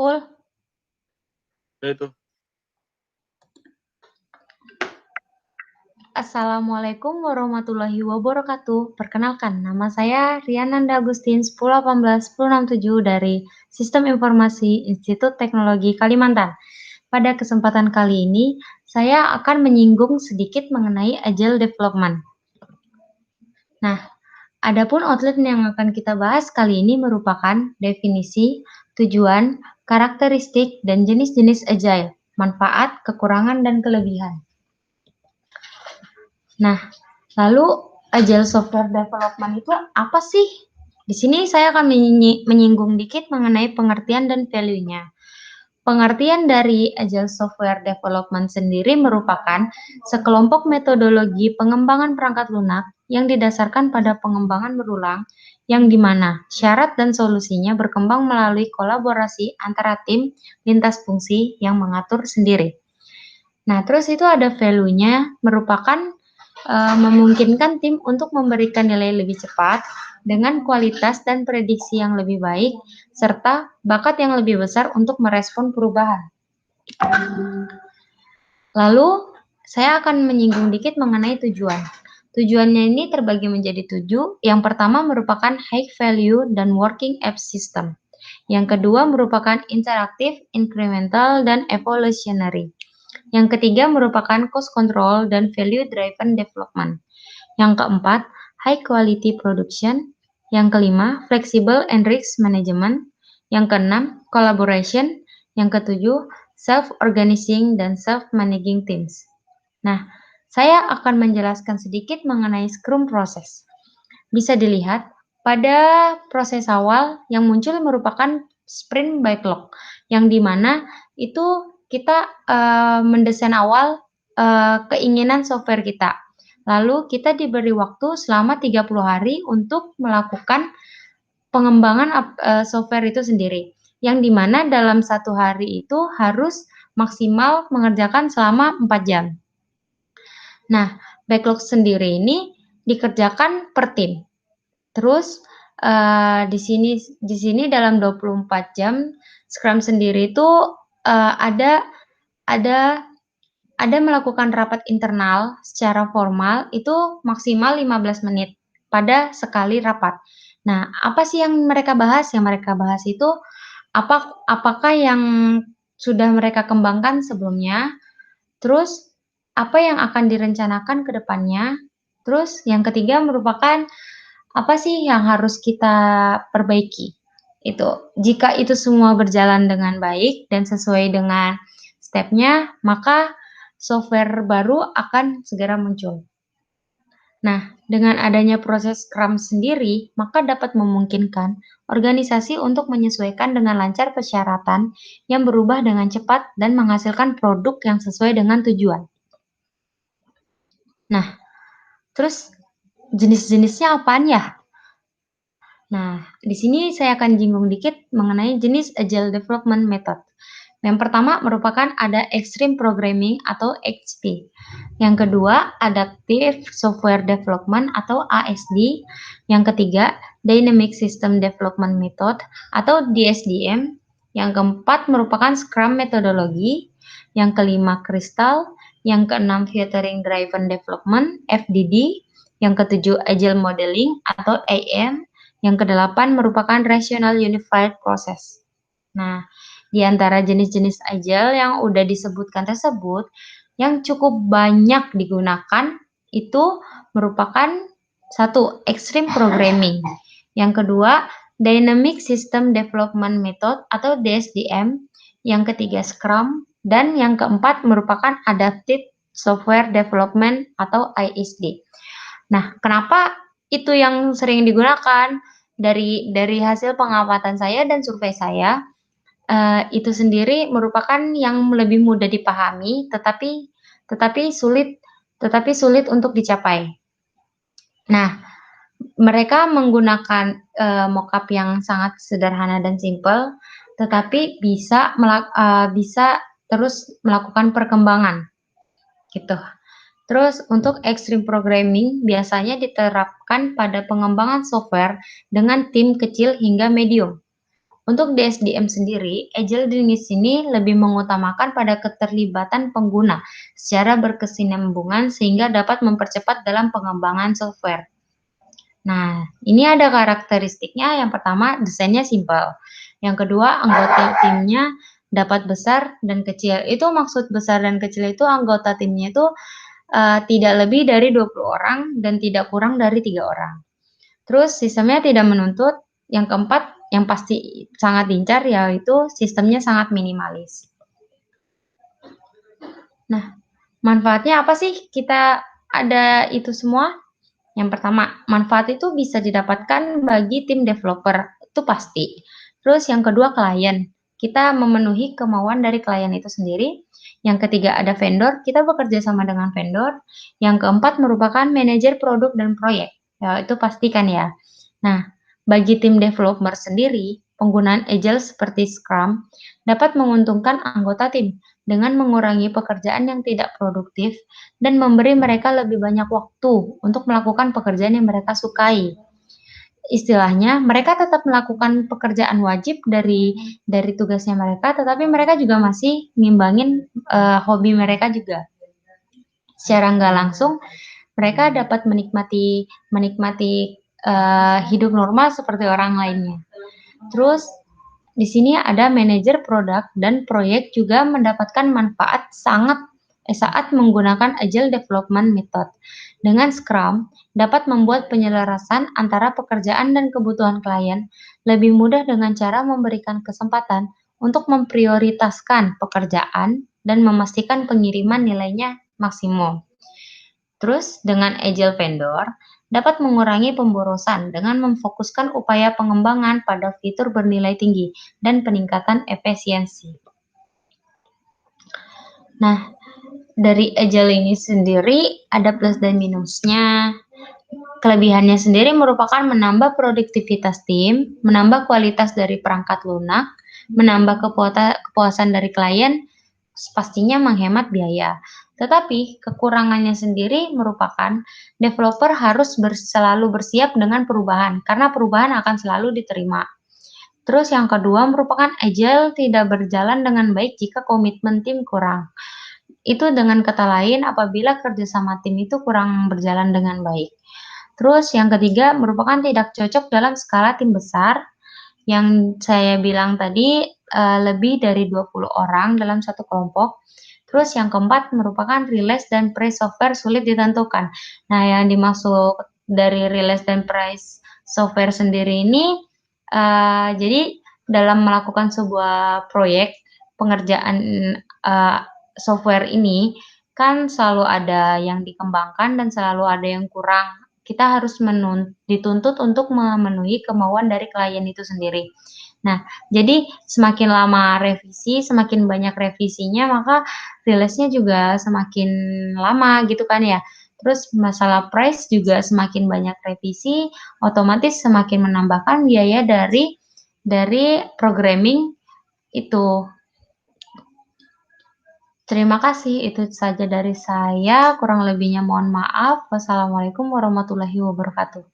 Ul, Itu. Assalamualaikum warahmatullahi wabarakatuh. Perkenalkan, nama saya Riananda Agustin 1018-1067 dari Sistem Informasi Institut Teknologi Kalimantan. Pada kesempatan kali ini, saya akan menyinggung sedikit mengenai Agile Development. Nah, adapun outline yang akan kita bahas kali ini merupakan definisi, tujuan, karakteristik, dan jenis-jenis Agile, manfaat, kekurangan, dan kelebihan. Nah, lalu Agile Software Development itu apa sih? Di sini saya akan menyinggung dikit mengenai pengertian dan value-nya. Pengertian dari Agile Software Development sendiri merupakan sekelompok metodologi pengembangan perangkat lunak yang didasarkan pada pengembangan berulang, yang dimana syarat dan solusinya berkembang melalui kolaborasi antara tim lintas fungsi yang mengatur sendiri. Nah, terus itu ada value-nya, merupakan memungkinkan tim untuk memberikan nilai lebih cepat dengan kualitas dan prediksi yang lebih baik, serta bakat yang lebih besar untuk merespon perubahan. Lalu, saya akan menyinggung dikit mengenai tujuan. Tujuannya ini terbagi menjadi 7. Yang pertama merupakan high value dan working app system. Yang kedua merupakan interaktif, incremental, dan evolutionary. Yang ketiga merupakan cost control dan value driven development. Yang keempat, high quality production. Yang kelima, flexible and risk management. Yang keenam, collaboration. Yang ketujuh, self-organizing dan self-managing teams. Nah, saya akan menjelaskan sedikit mengenai Scrum process. Bisa dilihat pada proses awal yang muncul merupakan sprint backlog, yang dimana itu kita mendesain awal keinginan software kita. Lalu kita diberi waktu selama 30 hari untuk melakukan pengembangan software itu sendiri. Yang dimana dalam satu hari itu harus maksimal mengerjakan selama 4 jam. Nah, backlog sendiri ini dikerjakan per tim. Terus di sini dalam 24 jam Scrum sendiri itu ada melakukan rapat internal secara formal itu maksimal 15 menit pada sekali rapat. Nah, apa sih yang mereka bahas? Yang mereka bahas itu apakah yang sudah mereka kembangkan sebelumnya, terus apa yang akan direncanakan ke depannya, terus yang ketiga merupakan apa sih yang harus kita perbaiki. Itu, jika itu semua berjalan dengan baik dan sesuai dengan stepnya, maka software baru akan segera muncul. Nah, dengan adanya proses Scrum sendiri, maka dapat memungkinkan organisasi untuk menyesuaikan dengan lancar persyaratan yang berubah dengan cepat dan menghasilkan produk yang sesuai dengan tujuan. Nah, terus jenis-jenisnya apaan ya? Nah, di sini saya akan jinggung dikit mengenai jenis Agile Development Method. Yang pertama merupakan ada Extreme Programming atau XP. Yang kedua, Adaptive Software Development atau ASD. Yang ketiga, Dynamic System Development Method atau DSDM. Yang keempat merupakan Scrum Methodology. Yang kelima, Crystal. Yang keenam, Featuring Driven Development, FDD. Yang ketujuh, Agile Modeling atau AM. Yang kedelapan merupakan Rational Unified Process. Nah, di antara jenis-jenis Agile yang udah disebutkan tersebut, yang cukup banyak digunakan itu merupakan satu, Extreme Programming. Yang kedua, Dynamic System Development Method atau DSDM. Yang ketiga, Scrum. Dan yang keempat merupakan Adaptive Software Development atau ISD. Nah, kenapa itu yang sering digunakan? Dari hasil pengamatan saya dan survei saya, itu sendiri merupakan yang lebih mudah dipahami, tetapi sulit untuk dicapai. Nah, mereka menggunakan mockup yang sangat sederhana dan simpel, tetapi bisa terus melakukan perkembangan, gitu. Terus untuk extreme programming biasanya diterapkan pada pengembangan software dengan tim kecil hingga medium. Untuk di SDM sendiri, Agile di sini lebih mengutamakan pada keterlibatan pengguna secara berkesinambungan sehingga dapat mempercepat dalam pengembangan software. Nah, ini ada karakteristiknya. Yang pertama, desainnya simpel. Yang kedua, anggota timnya dapat besar dan kecil. Itu maksud besar dan kecil itu anggota timnya itu tidak lebih dari 20 orang dan tidak kurang dari 3 orang. Terus sistemnya tidak menuntut. Yang keempat, yang pasti sangat lincah, yaitu sistemnya sangat minimalis. Nah, manfaatnya apa sih kita ada itu semua? Yang pertama, manfaat itu bisa didapatkan bagi tim developer, itu pasti. Terus yang kedua, klien. Kita memenuhi kemauan dari klien itu sendiri. Yang ketiga, ada vendor, kita bekerja sama dengan vendor. Yang keempat, merupakan manajer produk dan proyek. Ya, itu pastikan ya. Nah, bagi tim developer sendiri, penggunaan Agile seperti Scrum dapat menguntungkan anggota tim dengan mengurangi pekerjaan yang tidak produktif dan memberi mereka lebih banyak waktu untuk melakukan pekerjaan yang mereka sukai. Istilahnya, mereka tetap melakukan pekerjaan wajib dari tugasnya mereka, tetapi mereka juga masih ngimbangin hobi mereka juga. Secara nggak langsung, mereka dapat menikmati menikmati hidup normal seperti orang lainnya. Terus di sini ada manajer produk dan proyek juga mendapatkan manfaat saat menggunakan Agile Development Method. Dengan Scrum, dapat membuat penyelarasan antara pekerjaan dan kebutuhan klien lebih mudah dengan cara memberikan kesempatan untuk memprioritaskan pekerjaan dan memastikan pengiriman nilainya maksimum. Terus dengan Agile Vendor, dapat mengurangi pemborosan dengan memfokuskan upaya pengembangan pada fitur bernilai tinggi dan peningkatan efisiensi. Nah, dari Agile ini sendiri ada plus dan minusnya. Kelebihannya sendiri merupakan menambah produktivitas tim, menambah kualitas dari perangkat lunak, menambah kepuasan dari klien, pastinya menghemat biaya. Tetapi kekurangannya sendiri merupakan developer harus selalu bersiap dengan perubahan, karena perubahan akan selalu diterima. Terus yang kedua merupakan Agile tidak berjalan dengan baik jika komitmen tim kurang. Itu dengan kata lain apabila kerjasama tim itu kurang berjalan dengan baik. Terus yang ketiga merupakan tidak cocok dalam skala tim besar, yang saya bilang tadi, lebih dari 20 orang dalam satu kelompok. Terus yang keempat merupakan release dan price software sulit ditentukan. Nah, yang dimaksud dari release dan price software sendiri ini, jadi dalam melakukan sebuah proyek pengerjaan, eee, software ini, kan selalu ada yang dikembangkan dan selalu ada yang kurang. Kita harus dituntut untuk memenuhi kemauan dari klien itu sendiri. Nah, jadi semakin lama revisi, semakin banyak revisinya, maka rilisnya juga semakin lama gitu kan ya. Terus masalah price juga semakin banyak revisi, otomatis semakin menambahkan biaya dari programming itu. Terima kasih, itu saja dari saya, kurang lebihnya mohon maaf. Wassalamualaikum warahmatullahi wabarakatuh.